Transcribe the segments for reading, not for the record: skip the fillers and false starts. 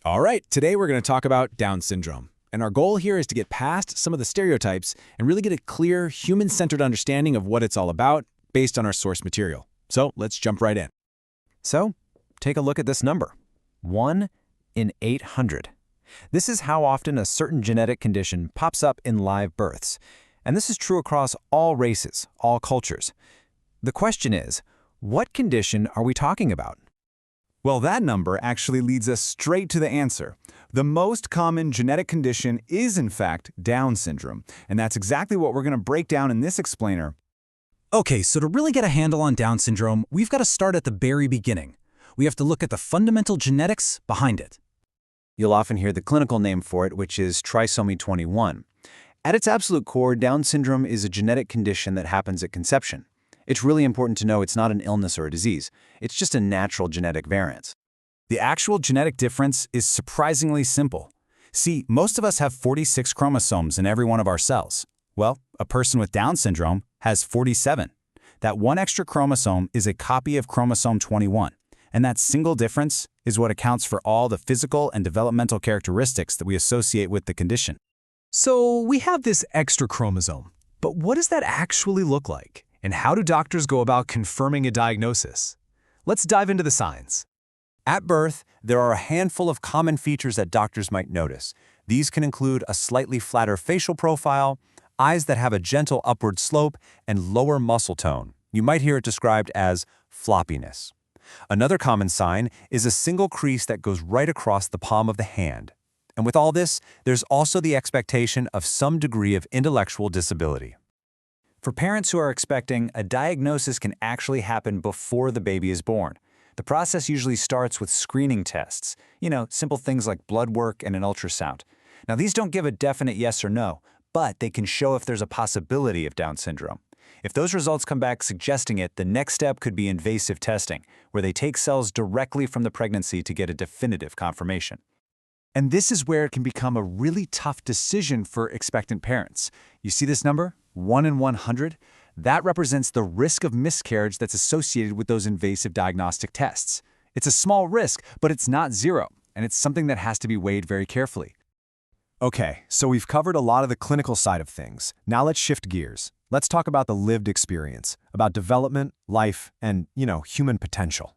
All right, today we're going to talk about Down syndrome. And our goal here is to get past some of the stereotypes and really get a clear, human-centered understanding of what it's all about based on our source material. So let's jump right in. So, take a look at this number, 1 in 800. This is how often a certain genetic condition pops up in live births. And this is true across all races, all cultures. The question is, what condition are we talking about? Well, that number actually leads us straight to the answer. The most common genetic condition is, in fact, Down syndrome. And that's exactly what we're going to break down in this explainer. Okay, so to really get a handle on Down syndrome, we've got to start at the very beginning. We have to look at the fundamental genetics behind it. You'll often hear the clinical name for it, which is trisomy 21. At its absolute core, Down syndrome is a genetic condition that happens at conception. It's really important to know it's not an illness or a disease. It's just a natural genetic variance. The actual genetic difference is surprisingly simple. See, most of us have 46 chromosomes in every one of our cells. Well, a person with Down syndrome has 47. That one extra chromosome is a copy of chromosome 21, and that single difference is what accounts for all the physical and developmental characteristics that we associate with the condition. So we have this extra chromosome, but what does that actually look like? And how do doctors go about confirming a diagnosis? Let's dive into the science. At birth, there are a handful of common features that doctors might notice. These can include a slightly flatter facial profile, eyes that have a gentle upward slope, and lower muscle tone. You might hear it described as floppiness. Another common sign is a single crease that goes right across the palm of the hand. And with all this, there's also the expectation of some degree of intellectual disability. For parents who are expecting, a diagnosis can actually happen before the baby is born. The process usually starts with screening tests, simple things like blood work and an ultrasound. Now, these don't give a definite yes or no, but they can show if there's a possibility of Down syndrome. If those results come back suggesting it, the next step could be invasive testing, where they take cells directly from the pregnancy to get a definitive confirmation. And this is where it can become a really tough decision for expectant parents. You see this number, 1 in 100? That represents the risk of miscarriage that's associated with those invasive diagnostic tests. It's a small risk, but it's not zero, and it's something that has to be weighed very carefully. Okay, so we've covered a lot of the clinical side of things. Now let's shift gears. Let's talk about the lived experience, about development, life, and, human potential.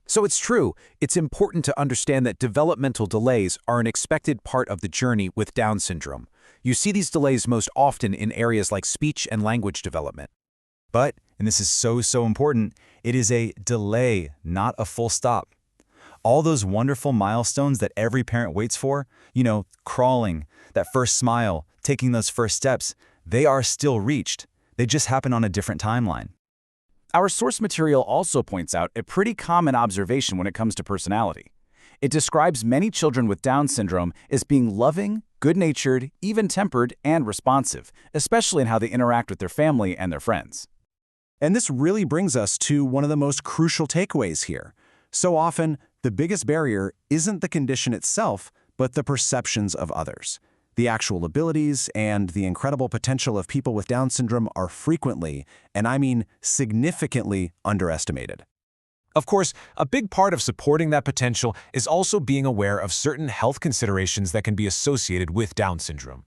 So it's true, it's important to understand that developmental delays are an expected part of the journey with Down syndrome. You see these delays most often in areas like speech and language development. But, and this is so important, it is a delay, not a full stop. All those wonderful milestones that every parent waits for, crawling, that first smile, taking those first steps, they are still reached. They just happen on a different timeline. Our source material also points out a pretty common observation when it comes to personality. It describes many children with Down syndrome as being loving, good-natured, even-tempered, and responsive, especially in how they interact with their family and their friends. And this really brings us to one of the most crucial takeaways here. So often, the biggest barrier isn't the condition itself, but the perceptions of others. The actual abilities and the incredible potential of people with Down syndrome are frequently, and I mean significantly, underestimated. Of course, a big part of supporting that potential is also being aware of certain health considerations that can be associated with Down syndrome.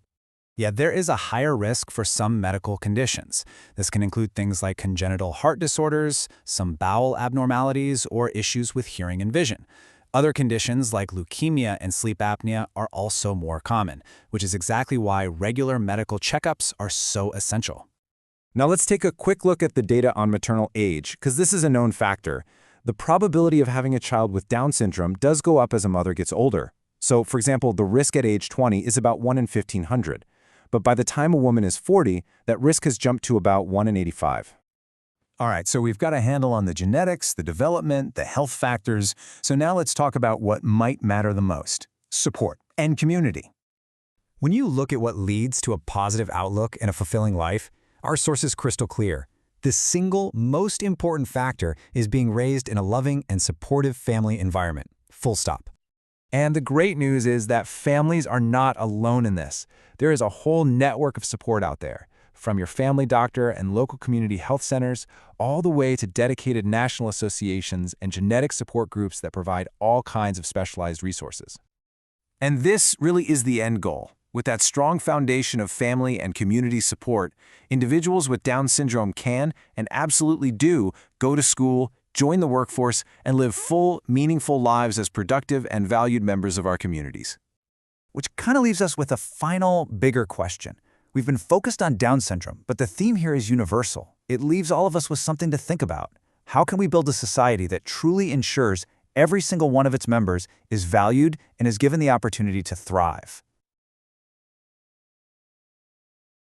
Yeah, there is a higher risk for some medical conditions. This can include things like congenital heart disorders, some bowel abnormalities, or issues with hearing and vision. Other conditions like leukemia and sleep apnea are also more common, which is exactly why regular medical checkups are so essential. Now let's take a quick look at the data on maternal age, because this is a known factor. The probability of having a child with Down syndrome does go up as a mother gets older. So, for example, the risk at age 20 is about 1 in 1,500. But by the time a woman is 40, that risk has jumped to about 1 in 85. All right, so we've got a handle on the genetics, the development, the health factors. So now let's talk about what might matter the most: support and community. When you look at what leads to a positive outlook and a fulfilling life, our source is crystal clear. The single most important factor is being raised in a loving and supportive family environment. Full stop. And the great news is that families are not alone in this. There is a whole network of support out there, from your family doctor and local community health centers, all the way to dedicated national associations and genetic support groups that provide all kinds of specialized resources. And this really is the end goal. With that strong foundation of family and community support, individuals with Down syndrome can, and absolutely do, go to school, join the workforce, and live full, meaningful lives as productive and valued members of our communities. Which kind of leaves us with a final, bigger question. We've been focused on Down syndrome, but the theme here is universal. It leaves all of us with something to think about. How can we build a society that truly ensures every single one of its members is valued and is given the opportunity to thrive?